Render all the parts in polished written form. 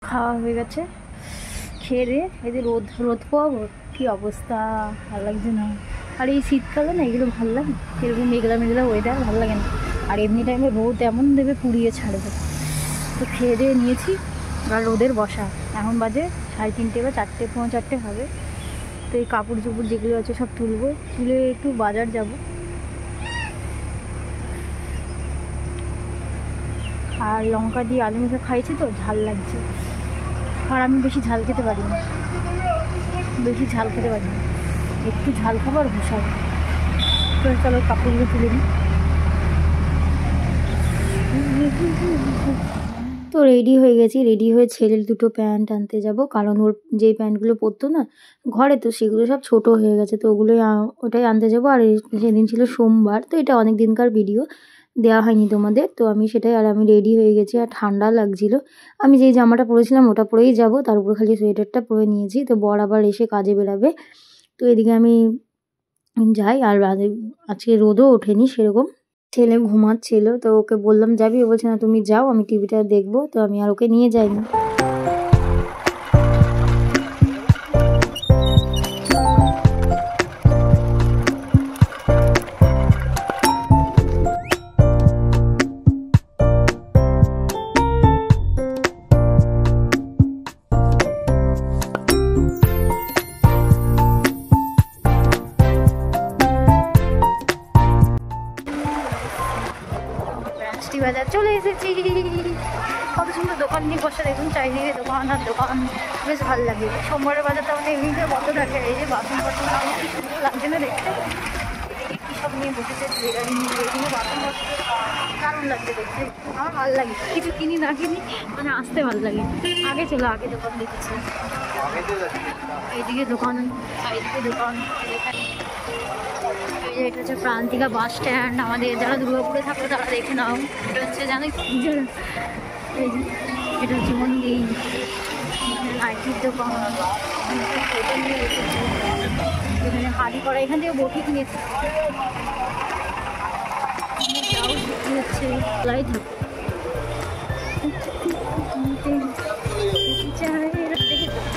খাওয়া হয়ে গেছে, খেয়ে দিয়ে এই যে রোদ রোদ পাবো, কী অবস্থা, ভালো লাগছে না। আর এই শীতকালে না এগুলো ভালো লাগে, এরকম মেঘলা মেঘলা ওয়েদার ভালো লাগে না। আর এমনি টাইমে রোদ এমন দেবে পুড়িয়ে ছাড়বে। তো খেয়ে দিয়ে নিয়েছি আর রোদের বসা। এখন বাজে 3:30 বা 4টে, 4:45 হবে। তো এই কাপড় চোপড় যেগুলো আছে সব তুলবো, তুলে একটু বাজার যাব। আর লঙ্কা দিয়ে আলু মেখে খাইছি তো ঝাল লাগছে, আর আমি বেশি ঝাল খেতে পারি না, একটু ঝাল খাবো আর ঘুষাবো। তো চলো কাপড়গুলো তুলে নিই। তো রেডি হয়ে গেছি, রেডি হয়ে ছেলের দুটো প্যান্ট আনতে যাব, কারণ ওর যেই প্যান্টগুলো পরতো না ঘরে, তো সেগুলো সব ছোট হয়ে গেছে, তো ওটাই আনতে যাব। আর সেদিন ছিল সোমবার, তো এটা অনেক দিনকার ভিডিও, দেওয়া হয়নি তোমাদের, তো আমি সেটাই। আর আমি রেডি হয়ে গেছি, আর ঠান্ডা লাগছিল। আমি যেই জামাটা পরেছিলাম ওটা পরেই যাব, তার উপর খালি সোয়েটারটা পরে নিয়েছি। তো বর আবার এসে কাজে বেরাবে, তো এদিকে আমি যাই। আর আজকে রোদও ওঠেনি সেরকম, ছেলে ঘুমাচ্ছিল, তো ওকে বললাম যাবি, ও বলছে না তুমি যাও, আমি টিভিটা দেখবো। তো আমি আর ওকে নিয়ে যাইনি। বাজার চলে এসেছি, কত সুন্দর দোকান নিয়ে বসে, দেখুন চারিদিকে দোকান আর দোকান, বেশ ভালো লাগে। সোমবারের বাজারটা আমাদের এমনিতে বন্ধ থাকে। এই যে বাসন কি সুন্দর লাগছে না দেখতে, কী সব নিয়ে বসেছে, জুয়েলারি নিয়ে, এগুলো বাসন দারুণ লাগছে দেখতে, আমার ভালো লাগে। কিছু কিনি না কিনি, মানে আসতে ভালো লাগে। আগে চলো, আগে দোকান দেখেছি, এইদিকে দোকান, চারিদিকে দোকান। এটা হচ্ছে প্রান্তিকা বাস স্ট্যান্ড, আমাদের যারা দুর্গাপুরে থাকবে তারা দেখে নাও। এটা হচ্ছে জানো এই যে এটা হচ্ছে মন্দির, নাইটির দোকান, এখানে হাড়ি করা, এখান থেকে বটি কিনেছি, হচ্ছে লাই থাকে।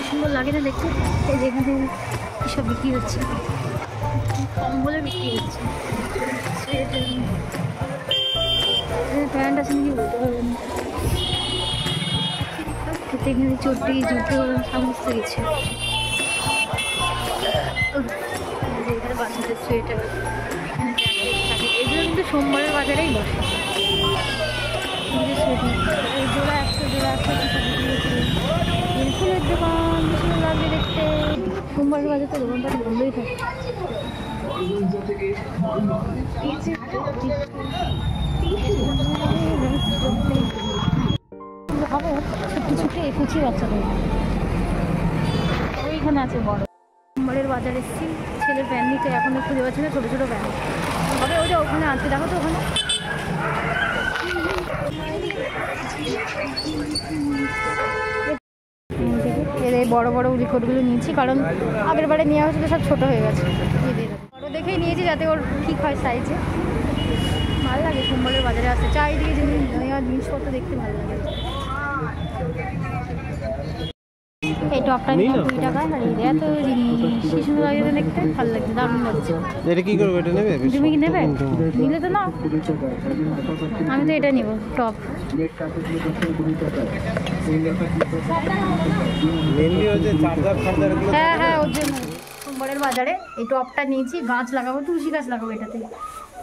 সুন্দর লাগে না দেখতে, এই যে এখানে এসব বিক্রি হচ্ছে, কম্বলে বিক্রি হচ্ছে, প্যান্ট আছে নাকি বলতে পারবেন। এখানে চটি, জুতো সমস্ত কিছু, এখানে বাচ্চাদের সোয়েটার, এখানে থাকে। এগুলো কিন্তু সোমবারের বাজারেই বসে। জোড়া 100, জোড়া 100 ফুলের দোকান, সুন্দর লাগবে দেখতে। সোমবারের বাজার তো দোকানটা বন্ধই থাকে। হবে ছোট্ট ছোট্ট কুচি বাচ্চাদের, ওইখানে আছে বড়। সোমবারের বাজার এসেছি, ছেলের প্যান্ট নিতে, এখন খুঁজে পাচ্ছি না ছোটো ছোটো প্যান্ট হবে, ওইটা ওখানে আছে, দেখো তো ওখানে। এই বড় বড় উলিকোটগুলো নিয়েছি, কারণ আগের বারে নেওয়া হয়েছিল সব ছোটো হয়ে গেছে, বড় দেখেই নিয়েছি যাতে ওর ঠিক হয় সাইজে। ভালো লাগে সোমবারের বাজারে আসতে, চারিদিকে নেওয়ার জিনিসপত্র দেখতে ভালো লাগে। এই টপটা নিলাম 2 টাকায়, আর এই এত কি সুন্দর লাগে দেখতে, ভালো লাগছে, দারুণ লাগছে। এটা কি করবে, এটা নেবে? তুমি কি নেবে? নিলে তো না, আমি তো এটা নিব টপ। হ্যাঁ হ্যাঁ, ওর জন্য সোমবারের বাজারে এই টপটা নিয়েছি, গাছ লাগাবো, তুলসী গাছ লাগাবো এটাতে।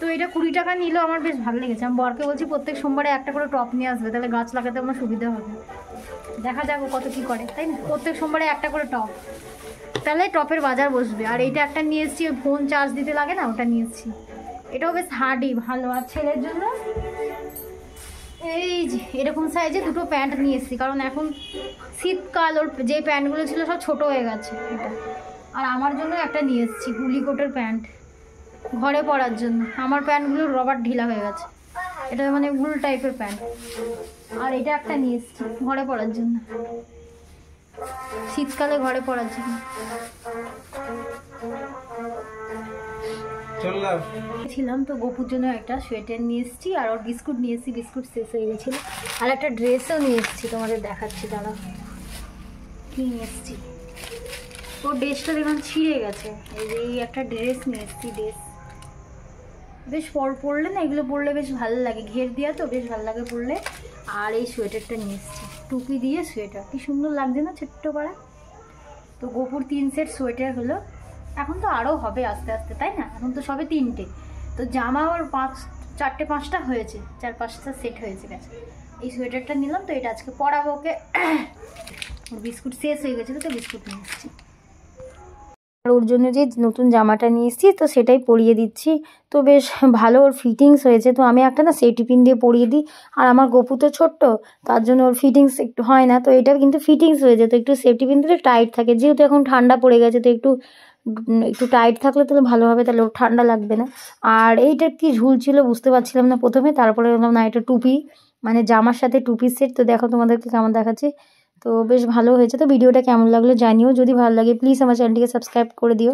তো এটা 20 টাকা নিলেও আমার বেশ ভালো লেগেছে। আমি বরকে বলছি প্রত্যেক সোমবারে একটা করে টপ নিয়ে আসবে, তাহলে গাছ লাগাতে আমার সুবিধা হবে। দেখা যাক কত কী করে, তাই না? প্রত্যেক সোমবারে একটা করে টপ, তাহলে টপের বাজার বসবে। আর এইটা একটা নিয়ে এসেছি, ফোন চার্জ দিতে লাগে না, ওটা নিয়ে এসেছি, এটাও বেশ হার্ডই ভালো। আর ছেলের জন্য এই যে এরকম সাইজে 2টো প্যান্ট নিয়ে এসেছি, কারণ এখন শীতকাল, ওর যে প্যান্টগুলো ছিল সব ছোটো হয়ে গেছে এটা। আর আমার জন্য একটা নিয়ে এসেছি উলিকোটের প্যান্ট, ঘরে পরার জন্য। আমার প্যান্টগুলো রবার ঢিলা হয়ে গেছে, এটা মানে উল টাইপের প্যান্ট। আর এটা একটা নিয়ে এসেছি ঘরে পরার জন্য, শীতকালে ঘরে পরার জন্য। ছিলাম তো গপুর জন্য একটা সোয়েটার নিয়ে এসেছি, আর ওর বিস্কুট নিয়ে এসেছি, বিস্কুট শেষ হয়ে গেছিলো। আর একটা ড্রেসও নিয়ে এসেছি, তোমাদের দেখাচ্ছি দাঁড়া। কী নিয়ে এসেছি। ওর ড্রেসটা দেখুন ছিঁড়ে গেছে। এই একটা ড্রেস নিয়ে এসেছি, ড্রেস বেশ পরলে না, এগুলো পরলে বেশ ভালো লাগে, ঘের দেওয়া তো বেশ ভালো লাগে পরলে। আর এই সোয়েটারটা নিয়ে এসেছি, টুপি দিয়ে সোয়েটার, কি সুন্দর লাগছে না ছোট্ট পাড়া। তো গোপুর 3 সেট সোয়েটার হলো, এখন তো আরও হবে আস্তে আস্তে, তাই না? এখন তো সবে 3টে, তো জামা ওর 4-5টা হয়েছে, 4-5টা সেট হয়েছে গেছে। এই সোয়েটারটা নিলাম, তো এটা আজকে পরাবো ওকে। ওর বিস্কুট শেষ হয়ে গেছিলো, তো বিস্কুট নিয়ে এসেছি। আর ওর জন্য যে নতুন জামাটা নিয়ে এসেছি, তো সেটাই পরিয়ে দিচ্ছি। তো বেশ ভালো ওর ফিটিংস হয়েছে। তো আমি একটা না সেটি পিন দিয়ে পরিয়ে দিই, আর আমার গপু তো ছোট্ট, তার জন্য ওর ফিটিংস একটু হয় না। তো এটা কিন্তু ফিটিংস হয়েছে, তো একটু সেফটি পিন দিলে টাইট থাকে, যেহেতু এখন ঠান্ডা পড়ে গেছে, তো একটু টাইট থাকলে তাহলে ভালো হবে, তাহলে ওর ঠান্ডা লাগবে না। আর এইটা কি ঝুল ছিল বুঝতে পারছিলাম না প্রথমে, তারপরে বললাম না এটা টুপি, মানে জামার সাথে টুপির সেট। তো দেখো তোমাদেরকে কেমন দেখাচ্ছে। তো বেশ ভালো হয়েছে। তো ভিডিওটা কেমন লাগলো জানিও, যদি ভালো লাগে প্লিজ আমার চ্যানেলটিকে সাবস্ক্রাইব করে দিও।